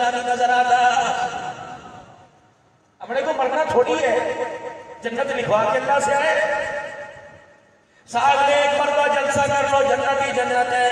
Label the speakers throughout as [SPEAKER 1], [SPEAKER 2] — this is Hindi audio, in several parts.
[SPEAKER 1] मसला नहीं नजर आता। अपने को मरना थोड़ी है, जन्नत लिखवा के अल्लाह से आए। साल में एक मरतबा जलसा कर लो, जन्नत ही जन्नत है।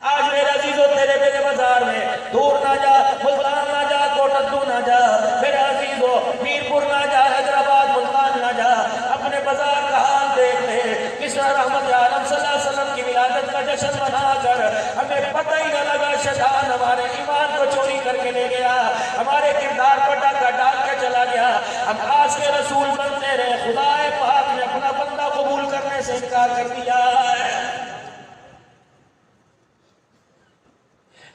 [SPEAKER 1] आज मेरे अजीजों तेरे मेरे बाजार में दूर ना जा, मुल्तान ना जा, कोटद्दू ना जा, मेरे अजीजों मीरपुर ना जा, हैदराबाद मुल्तान ना जा, अपने बाजार का हाल देख ले। किस्सा रहमत आलम सल्लल्लाहु अलैहि वसल्लम की विलादत का जश्न मनाकर हमें पता ही न लगा शैतान हमारे ईमान को चोरी करके ले गया, हमारे किरदार पर डाका डाल के चला गया। हम आज के रसूल बनते रहे, खुदाए पाक ने अपना बंदा कबूल करने से इनकार कर दिया है।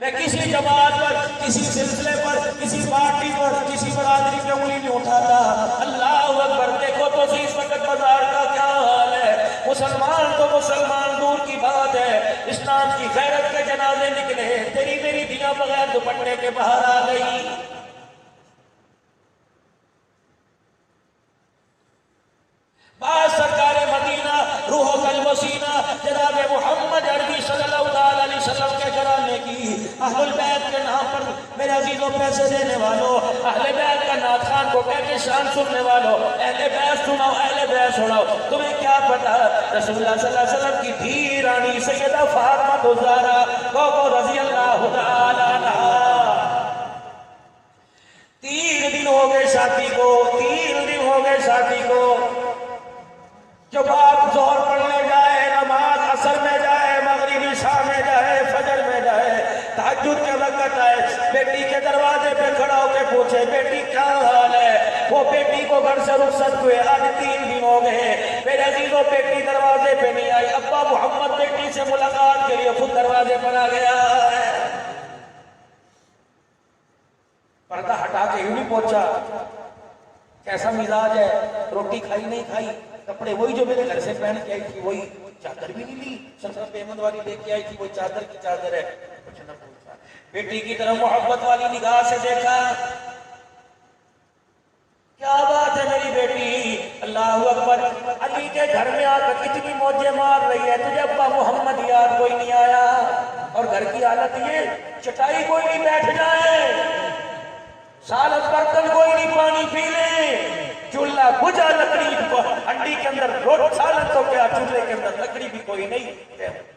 [SPEAKER 1] मैं किसी जमात पर, किसी सिलसिले पर, किसी पार्टी पर, किसी बरादरी पे उंगली नहीं उठाता। अल्लाह अकबर। देखो तो इस वक्त बाजार का क्या हाल है। मुसलमान तो मुसलमान दूर की बात है, इस्लाम की गैरत के जनाजे निकले, तेरी मेरी दिया बगैर दुपट्टे के बाहर आ गई। बात सरकार मदीना रूह कल वसीना जनाब मोहम्मद अरबी सल्लल्लाहु अलैहि वसल्लम के घराने की अहलुल बैत के नाम पर मेरे अजीजों पैसे देने वालों, अहले बैत का नात खान को कह के शान सुनने वालों, अहले बैत सुनाओ, अहले बैत सुनाओ। तुम्हें क्या पता रसूलुल्लाह सल्लल्लाहु अलैहि वसल्लम की धी रानी सैयदा फातिमा ज़हरा को रज़ी अल्लाह तआला अन्हा 3 दिन हो गए शादी को, 3 दिन हो गए शादी को। जो बाप जोहर पढ़ने जाए, नमाज असर में जाए, मगरिब इशा में जाए, फजर में जाए, तहज्जुद के वक्त आए, बेटी के दरवाजे पे खड़ा होकर पूछे बेटी क्या हाल है। वो बेटी को घर से रुखसत हुए आज 3 दिन हो गए, मेरे अजीजों बेटी दरवाजे पे नहीं आई। अब्बा मोहम्मद बेटी से मुलाकात के लिए खुद दरवाजे पर आ गया है। पर्दा हटा के यूं नहीं पहुंचा, कैसा मिजाज है, रोटी खाई नहीं खाई, कपड़े वही जो मेरे घर से पहन के आई थी, वही चादर भी नहीं ली, सत्रह अहमद वाली लेके आई थी, वही चादर की चादर है। कुछ न पूछा, बेटी की तरफ मोहब्बत वाली निगाह से देखा, क्या बात है मेरी बेटी, अल्लाह अकबर। अली के घर में आकर इतनी मौजे मार रही है, तुझे अब्बा मोहम्मद याद कोई नहीं आया। और घर की हालत ये, चटाई कोई नहीं बैठ जाए, सालत बर्तन कोई नहीं पानी पी ले, चूल्हा बुझा, लकड़ी हंडी के अंदर रोट सालत तो क्या, चूल्हे के अंदर लकड़ी भी कोई नहीं।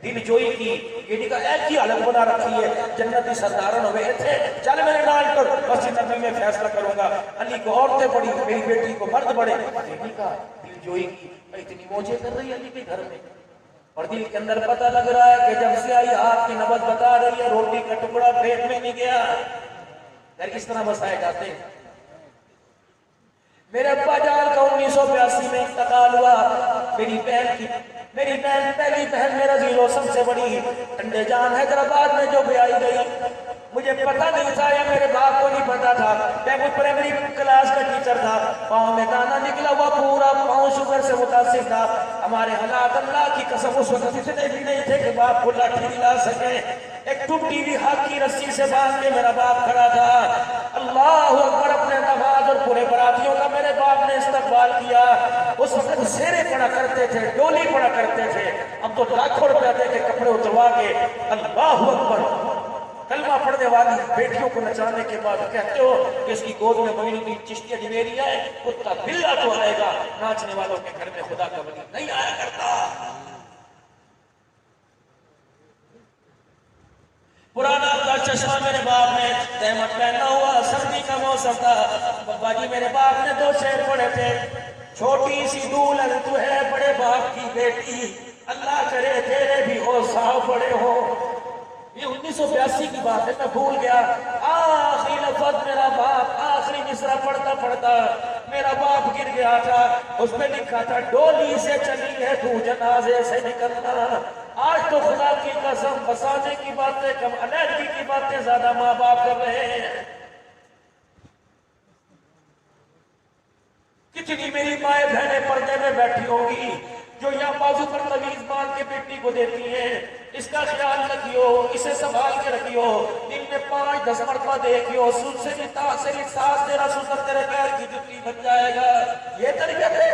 [SPEAKER 1] दिल जोई की बेटी का ऐसी हालत बना रखी है, जन्नती सरदारन हुए थे, चल मेरे नाल कर मस्जिद नबी में फैसला करूंगा। अली को औरतें बड़ी, मेरी बेटी को मर्द बड़े। बेटी का दिल जोई की इतनी मौजे कर रही है अली के घर में, और दिल के अंदर पता लग रहा है कि जब से आई हाथ की नबज बता रही है, रोटी का टुकड़ा पेट में नहीं गया। किस तरह बसाए जाते हैं। मेरे अब्बा जान का 1982 में इंतकाल हुआ। मेरी बहन पहली बहन मेरा जीरो सबसे बड़ी ठंडे जान हैदराबाद में जो ब्याई गई, मुझे पता नहीं था, या मेरे बाप को नहीं पता था। मैं कुछ प्राइमरी क्लास का टीचर था, पाँव में दाना निकला हुआ, पूरा पाँव शुगर से मुतासिर था। हमारे हालात अल्लाह की कसम उस वक्त इतने भी नहीं थे कि बाप को लाठी दिला सके। एक टूटी हुई हाथ की रस्सी से बांध के मेरा बाप खड़ा था। अल्लाह अकबर। अपने नमाज और पूरे बरातियों का मेरे बाप ने इस्तकबाल किया। उस वक्त सेरे पड़ा करते थे, डोली पड़ा करते थे, अब तो लाखों रुपया दे के कपड़े उतरवा के अल्लाह अकबर कलमा पढ़ने वाली बेटियों को नचाने के बाद कहते हो कि इसकी गोद में मोइनुद्दीन चिश्ती जवेरिया है, कुत्ता बिल्ला तो आएगा, नाचने वालों के घर में खुदा का वली नहीं आया करता। पुराना का चश्मा मेरे बाप ने तहमत पहना हुआ, सर्दी का मौसम था। बाबा जी मेरे बाप ने 2 शेर पढ़े थे, छोटी सी दूल्हन तू है बड़े बाप की बेटी, अल्लाह करे तेरे भी हो साहब बड़े हो। ये 1982 की बात है, मैं भूल गया। आखिरी लफ्ज मेरा बाप, आखिरी मिसरा पढ़ता पढ़ता मेरा बाप गिर गया था। उसमें लिखा था डोली से चली है तू जनाजे से निकलना। आज तो खुदा की कसम फसाने की बातें कम, अलैहदगी की बातें ज्यादा माँ बाप कर रहे हैं। कितनी मेरी माए बहनें पर्दे में बैठी होंगी जो यहाँ बाजू पर तवीज बांध के बेटी को देती हैं। इसका ख्याल रखियो, इसे संभाल के रखियो, दिन में 5-10 मरतबा देखियो, से भी सांस तेरा सुसर तेरे पैर की जुत्ती बन जाएगा। ये तरीका है।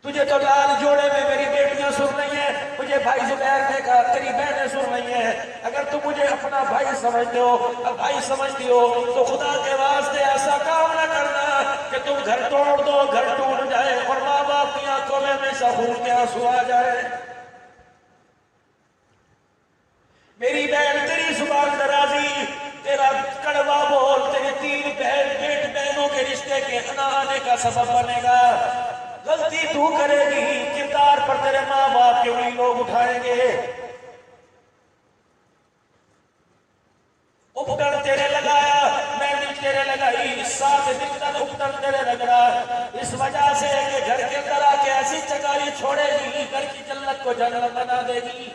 [SPEAKER 1] तुझे तो लाल जोड़े में मेरी बेटियां सुन रही हैं, मुझे मेरे भाई जुबैर ने कहा तेरी बहनें सुन रही हैं, अगर तुम मुझे अपना भाई समझते हो, अब भाई समझती हो, तो खुदा के वास्ते ऐसा काम ना करना कि तुम घर तोड़ दो, घर टूट जाए और माँ बाप की आंखों में हमेशा खून के आंसू आ जाए। मेरी बहन तेरी जुबान दराजी, तेरा कड़वा बोल तेरे 3 बहनों के रिश्ते के ना आने का सबब बनेगा। गलती तू करेगी, किरदार पर तेरे माँ बाप के उंगली लोग उठाएंगे। उपटन तेरे लगाया, मैंने तेरे लगाई, 7 दिन तक उपटन तेरे रगड़ा, इस वजह से कि घर के अंदर आके ऐसी चकारी छोड़ेगी, घर की जन्नत को जन्नत बना देगी।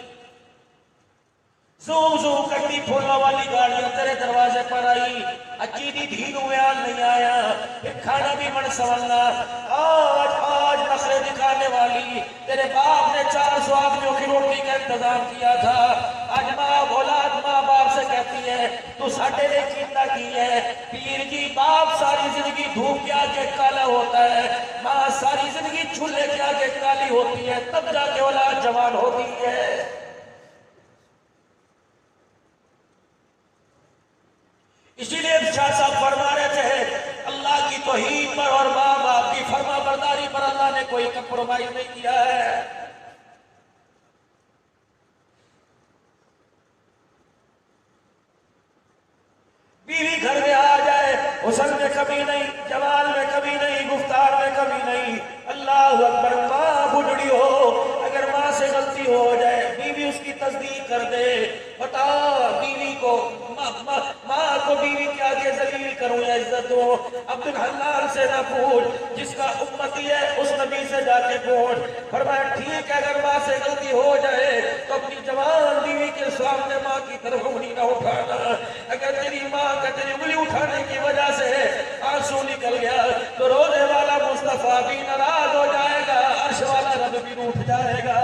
[SPEAKER 1] ज़ूम ज़ूम करती फूलों वाली गाड़ियां तेरे दरवाजे पर आई, अकीदी धीन उयाल नहीं आया, फिर खाना भी मन संवरना। आज आज नखरे दिखाने वाली तेरे बाप ने 400 आदमियों की रोटी का इंतजाम किया था। आज माँ औलाद माँ बाप से कहती है तू साढ़े ने चिंता की है। पीर जी बाप सारी जिंदगी धूप के आगे काला होता है, माँ सारी जिंदगी चूल्हे के आगे काली होती है, तब जाके औलाद जवान होती है। इसीलिए शाह साहब फरमा रहे थे अल्लाह की तौहीद पर और माँ बाप की फरमा बरदारी पर अल्लाह ने कोई कंप्रोमाइज नहीं किया है। बीवी घर में आ जाए, हुस्न में कभी नहीं, जमाल में कभी नहीं, गुफ्तार में कभी नहीं। अल्लाह अकबर। माँ बुढ़ड़ी हो, अगर माँ से गलती हो जाए, बीवी उसकी तस्दीक कर दे, बता बीवी को माँ को बीवी के आगे जलील करूं या इज्जत दो। अब्दुल हन्नान से ना पूछ, जिसका उम्मती है उस नबी से जाके पूछ। फरमाया ठीक है, अगर माँ से गलती हो जाए तो अपनी जवान बीवी के सामने माँ की तरफ उंगली ना उठाना। अगर तेरी माँ का तेरी उंगली उठाने की वजह से आंसू निकल गया तो रोने वाला मुस्तफा भी नाराज हो जाएगा, अर्श वाला रब भी रूठ जाएगा।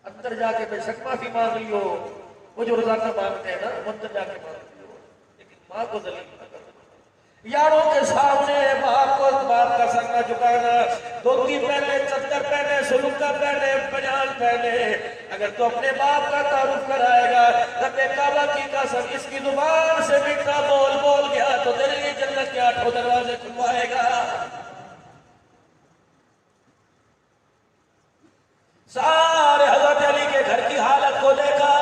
[SPEAKER 1] अंदर जाके बेशक माफी मांग लियो, वो जो रोजाना मांगते हैं ना, अंदर जाके मांग लियो, लेकिन माँ को जलील न कर। यारों के सामने बाप को बाप का सर न झुकाना। धोती पहने, चद्दर पहने, सुलुका पहने, बनियान पहने, अगर तो अपने बाप का तारुफ कराएगा, रब्बे काबा की कसम इसकी जुबान से मीठा बोल बोल गया तो तेरे लिए जन्नत के 8 दरवाजे खुलवाएगा। सारे हजरत अली के घर की हालत को देखा,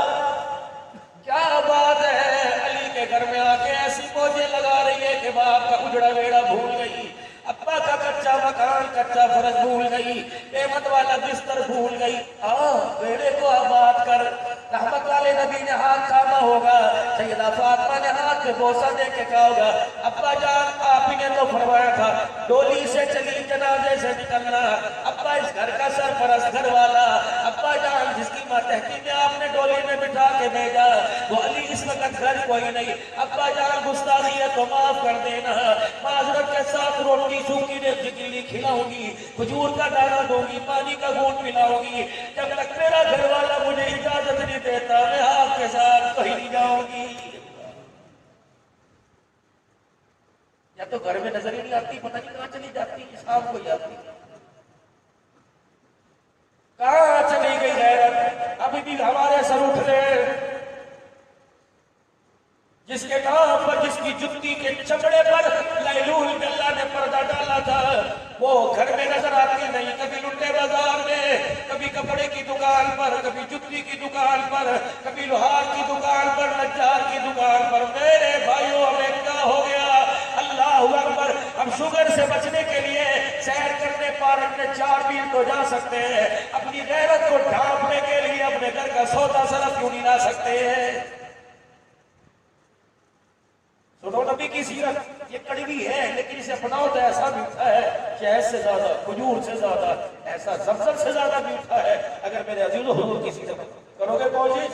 [SPEAKER 1] क्या बात है, अली के घर में आके ऐसी मौजें लगा रही है कि बाप का उजड़ा वेड़ा भूल गई, अब्बा का कच्चा मकान कच्चा फर्श भूल गई, एमत वाला बिस्तर भूल गई। बेड़े को आबाद कर। रहमत वाले नबी ने हाथ थामा होगा, सैयदा फातिमा ने हाथ पे बोसा दे के कहा होगा अब्बा जान आप ही ने तो फरमाया था डोली से चली जनाजे से निकलना। अब्बा इस घर का सरपरस्त घर वाला, अब्बा जान जिसकी मातहती में आपने डोली में बिठा के भेजा वो अली इस वक्त घर कोई नहीं। अब्बा जान गुस्ताखी है तो माफ कर देना, माजरत के साथ रोटी सूखी ने खिलाऊंगी, खजूर का दाना दूंगी, पानी का घूंट पिलाऊंगी। जब तक मेरा घर वाला मुझे इजाजत नहीं देता मैं आपके साथ कहीं नहीं जाऊंगी। या तो घर में नजर ही नहीं आती, पता नहीं कहां चली जाती, शाम को जाती, कहां चली गई गैरत। अभी भी हमारे सर उठ रहे, जिसके नाम पर जिसकी जुत्ती के चमड़े पर लैलूल बिल्ला ने पर्दा डाला था वो घर में नजर आती नहीं। कभी लुट्टे बाजार में, कभी कपड़े की दुकान पर, कभी जुत्ती की दुकान पर, कभी लोहार की दुकान पर, नज्जार की दुकान पर। मेरे भाइयों हमें क्या हो गया? अल्लाह अकबर। हम शुगर से बचने के लिए सैर करने पार्क में 4 मील तो जा सकते हैं, अपनी गैरत को ढांपने के लिए अपने घर का सौदा सरफ क्यों नहीं ला सकते हैं? सुनो नबी की सीरत, ये कड़वी है लेकिन इसे अपनाओ तो ऐसा मीठा है, शहद से ज्यादा, खजूर से ज्यादा, ऐसा ज़मज़म से ज्यादा मीठा है। अगर मेरे अजीज़ो हुजूर की सीरत करोगे कोशिश,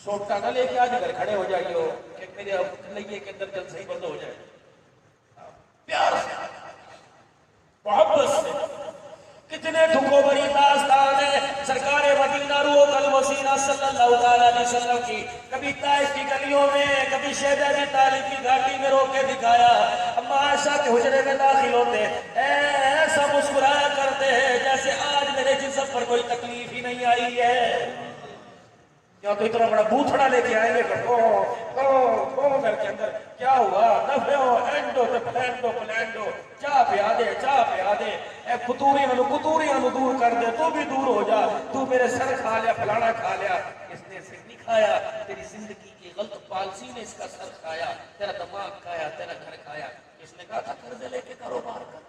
[SPEAKER 1] सोटा ना लेके आज घर खड़े हो जाइए कि मेरे कन्हैया के अंदर जल सही बंद हो जाए। प्यार से, मोहब्बत से। कितने दुखों भरी दास्तान है सरकार मदीना रूह कल वसीना सल्लल्लाहु अलैहि वसल्लम की। कभी ताइफ की गलियों में, कभी शहजादी तालिब की घाटी में रोक के दिखाया। अम्मा आयशा के हुजरे में दाखिल होते ऐसा मुस्कुराया करते हैं जैसे आज मैं तेरे जिस्म पर कोई तकलीफ ही नहीं आई है। क्या तो इतना बड़ा बूथड़ा लेके आएंगे घर के अंदर क्या हुआ, दफे एंडो तो फ्लैंडो फ्लैंडो, चाह पिया दे ए कुतूरियां दूर कर दे, तू भी दूर हो जा, तू मेरे सर खा लिया, फलाना खा लिया। इसने सिर नहीं खाया, तेरी जिंदगी की गलत पॉलिसी ने इसका सर खाया, तेरा दिमाग खाया, तेरा घर खाया। इसने कहा था कर्ज लेके कारोबार कर,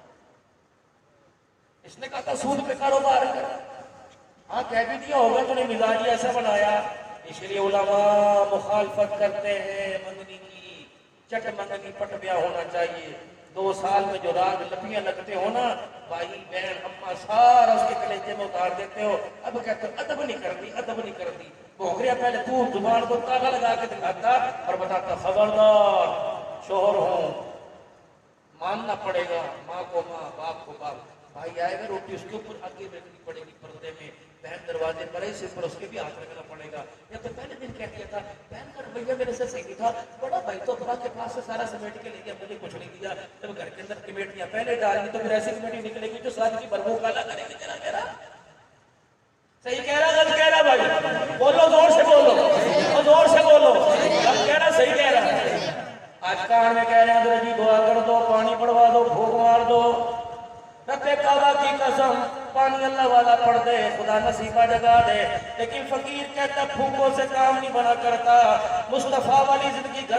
[SPEAKER 1] इसने कहा था सूद पे कारोबार कर। हाँ कह भी दिया होगा तूने, मिजाज ऐसा बनाया। इसलिए उलमा मुखालफत करते हैं मंगनी की, चट मंगनी पट ब्याह होना चाहिए। 2 साल में जो राग लपियां लगते हो ना, भाई बहन अम्मा सारा उसके कलेजे में उतार देते हो। अब कहते हो अदब नहीं करती। भोगरिया पहले तू जुबान को ताला लगा के दिखाता और बताता खबरदार शोहर हूं, मानना पड़ेगा, माँ को माँ, बाप को बाप। भाई आएगा रोटी उसके ऊपर आगे रखनी पड़ेगी पर्दे में, बहन दरवाजे पर ऐसे पर उसके भी हाथ रखना पड़ेगा। या तो पहले दिन क्या किया था, बहन का रवैया मेरे से सही था, बड़ा भाई तो अपना के पास से सारा समेट के ले गया, मुझे कुछ नहीं दिया। जब घर के अंदर कमेटियां पहले डालनी तो फिर ऐसी कमेटी निकलेगी जो सारी की बरबू काला करेगी। तेरा मेरा सही कह रहा गलत कह रहा भाई, बोलो जोर से बोलो, जोर से बोलो, गलत कह रहा सही कह रहा। आज कान में कह रहे हैं जी दुआ कर दो, पानी पड़वा दो, फूक मार दो। रब्बे काबा की कसम, पानी अल्लाह वाला पढ़ दे, खुदा नसीबा जगा दे। लेकिन फकीर कहता फूकों से काम नहीं बना करता, मुस्तफा वाली जिंदगी